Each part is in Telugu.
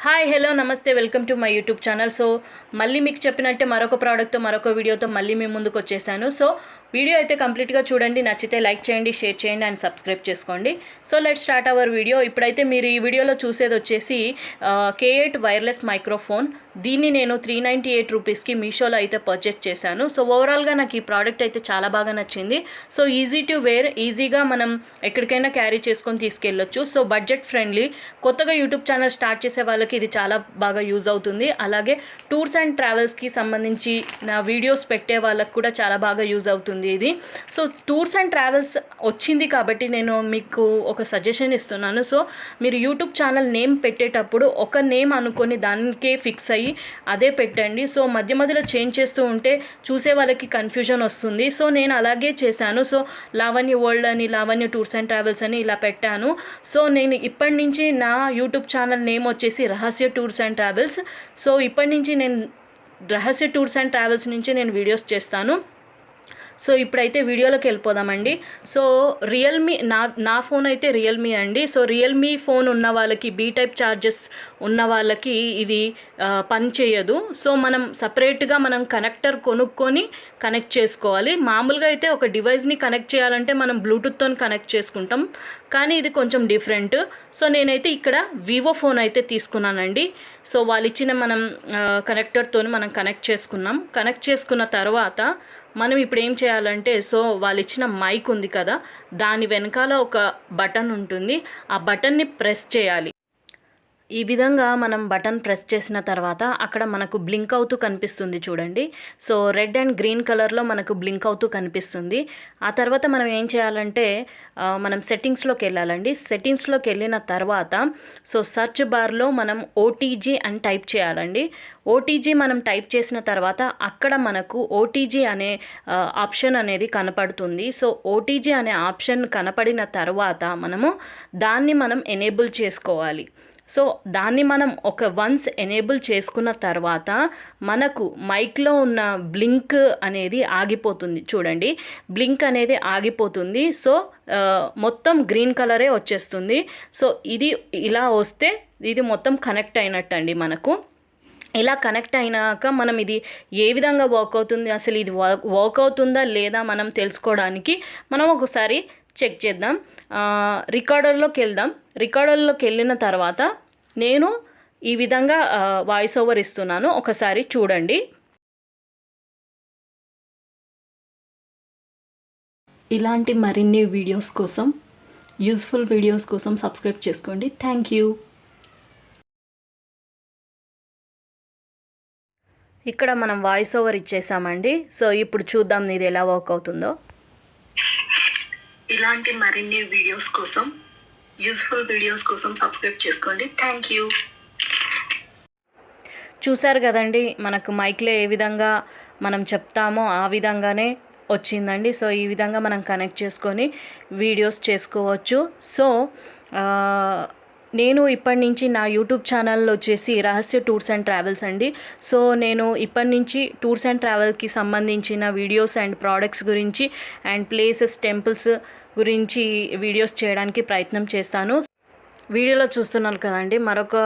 హాయ్ హలో నమస్తే welcome to my YouTube channel. So మళ్ళీ మీకు చెప్పినట్టే మరొక ప్రోడక్ట్తో మరొక వీడియోతో మళ్ళీ మీ ముందుకు వచ్చేసాను. సో వీడియో అయితే కంప్లీట్గా చూడండి, నచ్చితే లైక్ చేయండి, షేర్ చేయండి అండ్ సబ్స్క్రైబ్ చేసుకోండి. So let start our video. ఇప్పుడైతే మీరు ఈ వీడియోలో చూసేది వచ్చేసి K8 వైర్లెస్ మైక్రోఫోన్. దీన్ని నేను 398 రూపీస్కి మీషోలో అయితే పర్చేస్ చేశాను. సో ఓవరాల్గా నాకు ఈ ప్రోడక్ట్ అయితే చాలా బాగా నచ్చింది. సో ఈజీ టు వేర్, ఈజీగా మనం ఎక్కడికైనా క్యారీ చేసుకొని తీసుకెళ్ళొచ్చు. So budget friendly. కొత్తగా యూట్యూబ్ ఛానల్ స్టార్ట్ చేసే వాళ్ళకి ఇది చాలా బాగా యూజ్ అవుతుంది. అలాగే టూర్స్ అండ్ ట్రావెల్స్కి సంబంధించి నా వీడియోస్ పెట్టే వాళ్ళకి కూడా చాలా బాగా యూజ్ అవుతుంది ఇది. సో టూర్స్ అండ్ ట్రావెల్స్ వచ్చింది కాబట్టి నేను మీకు ఒక సజెషన్ ఇస్తున్నాను. సో మీరు యూట్యూబ్ ఛానల్ నేమ్ పెట్టేటప్పుడు ఒక నేమ్ అనుకొని దానికే ఫిక్స్ అయ్యి అదే పెట్టండి. సో మధ్య మధ్యలో చేంజ్ చేస్తూ ఉంటే చూసే వాళ్ళకి కన్ఫ్యూజన్ వస్తుంది. సో నేను అలాగే చేశాను. సో లావణ్య వరల్డ్ అని, లావణ్య టూర్స్ అండ్ ట్రావెల్స్ అని ఇలా పెట్టాను. సో నేను ఇప్పటి నుంచి నా యూట్యూబ్ ఛానల్ నేమ్ వచ్చేసి రహస్య టూర్స్ అండ్ ట్రావెల్స్. సో ఇప్పటి నుంచి నేను రహస్య టూర్స్ అండ్ ట్రావెల్స్ నుంచి నేను వీడియోస్ చేస్తాను. సో ఇప్పుడైతే వీడియోలోకి వెళ్ళిపోదామండి. సో రియల్మీ నా ఫోన్ అయితే రియల్మీ అండి. సో రియల్మీ ఫోన్ ఉన్న వాళ్ళకి, బీ టైప్ ఛార్జెస్ ఉన్న వాళ్ళకి ఇది పని చేయదు. సో మనం సపరేట్గా మనం కనెక్టర్ కొనుక్కొని కనెక్ట్ చేసుకోవాలి. మామూలుగా అయితే ఒక డివైస్ని కనెక్ట్ చేయాలంటే మనం బ్లూటూత్తో కనెక్ట్ చేసుకుంటాం, కానీ ఇది కొంచెం డిఫరెంట్. సో నేనైతే ఇక్కడ వివో ఫోన్ అయితే తీసుకున్నానండి. సో వాళ్ళు ఇచ్చిన మనం కనెక్టర్తో మనం కనెక్ట్ చేసుకున్నాం. కనెక్ట్ చేసుకున్న తర్వాత మనం ఇప్పుడు ఏం చేయాలంటే, సో వాళ్ళు ఇచ్చిన మైక్ ఉంది కదా, దాని వెనకాల ఒక బటన్ ఉంటుంది. ఆ బటన్ని ప్రెస్ చేయాలి. ఈ విధంగా మనం బటన్ ప్రెస్ చేసిన తర్వాత అక్కడ మనకు బ్లింక్ అవుతూ కనిపిస్తుంది చూడండి. సో రెడ్ అండ్ గ్రీన్ కలర్లో మనకు బ్లింక్ అవుతూ కనిపిస్తుంది. ఆ తర్వాత మనం ఏం చేయాలంటే మనం సెట్టింగ్స్లోకి వెళ్ళాలండి. సెట్టింగ్స్లోకి వెళ్ళిన తర్వాత సో సెర్చ్ బార్లో మనం ఓటీజీ అని టైప్ చేయాలండి. ఓటీజీ మనం టైప్ చేసిన తర్వాత అక్కడ మనకు ఓటీజీ అనే ఆప్షన్ అనేది కనపడుతుంది. సో ఓటీజీ అనే ఆప్షన్ కనపడిన తర్వాత దాన్ని మనం ఎనేబుల్ చేసుకోవాలి. సో దాన్ని మనం వన్స్ ఎనేబుల్ చేసుకున్న తర్వాత మనకు మైక్లో ఉన్న బ్లింక్ అనేది ఆగిపోతుంది చూడండి. బ్లింక్ అనేది ఆగిపోతుంది. సో మొత్తం గ్రీన్ కలరే వచ్చేస్తుంది. సో ఇది ఇలా వస్తే ఇది మొత్తం కనెక్ట్ అయినట్టు అండి. మనకు ఇలా కనెక్ట్ అయినాక మనం ఇది ఏ విధంగా వర్క్ అవుతుంది, అసలు ఇది వర్క్ అవుతుందా లేదా మనం తెలుసుకోవడానికి మనం ఒకసారి చెక్ చేద్దాం. రికార్డర్లోకి వెళ్దాం. రికార్డర్లోకి వెళ్ళిన తర్వాత నేను ఈ విధంగా వాయిస్ ఓవర్ ఇస్తున్నాను, ఒకసారి చూడండి. ఇలాంటి మరిన్ని వీడియోస్ కోసం, యూస్ఫుల్ వీడియోస్ కోసం సబ్స్క్రైబ్ చేసుకోండి. Thank you. ఇక్కడ మనం వాయిస్ ఓవర్ ఇచ్చేసామండి. సో ఇప్పుడు చూద్దాం ఇది ఎలా వర్క్ అవుతుందో. ఇలాంటి మరిన్ని వీడియోస్ కోసం, యూస్ఫుల్ వీడియోస్ కోసం సబ్స్క్రైబ్ చేసుకోండి. Thank you. చూసారు కదండి, మనకు మైక్లో ఏ విధంగా మనం చెప్తామో ఆ విధంగానే వచ్చిందండి. సో ఈ విధంగా మనం కనెక్ట్ చేసుకొని వీడియోస్ చేసుకోవచ్చు. సో నేను ఇప్పటి నుంచి నా యూట్యూబ్ ఛానల్ వచ్చేసి రహస్య టూర్స్ అండ్ ట్రావెల్స్ అండి. సో నేను ఇప్పటి నుంచి టూర్స్ అండ్ ట్రావెల్కి సంబంధించిన వీడియోస్ అండ్ ప్రోడక్ట్స్ గురించి అండ్ ప్లేసెస్, టెంపుల్స్ గురించి వీడియోస్ చేయడానికి ప్రయత్నం చేస్తాను. వీడియోలో చూస్తున్నారు కదండి, మరొక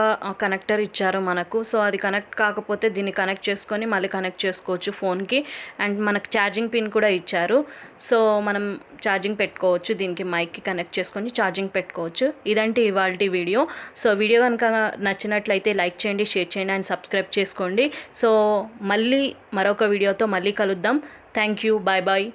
కనెక్టర్ ఇచ్చారు మనకు. సో అది కనెక్ట్ కాకపోతే దీన్ని కనెక్ట్ చేసుకొని మళ్ళీ కనెక్ట్ చేసుకోవచ్చు ఫోన్కి. అండ్ మనకు ఛార్జింగ్ పిన్ కూడా ఇచ్చారు. సో మనం ఛార్జింగ్ పెట్టుకోవచ్చు, దీనికి మైక్కి కనెక్ట్ చేసుకొని ఛార్జింగ్ పెట్టుకోవచ్చు. ఇదంటే ఇవాల్టి వీడియో. సో వీడియో కనుక నచ్చినట్లయితే లైక్ చేయండి, షేర్ చేయండి అండ్ సబ్స్క్రైబ్ చేసుకోండి. సో మళ్ళీ మరొక వీడియోతో మళ్ళీ కలుద్దాం. Thank you. Bye bye.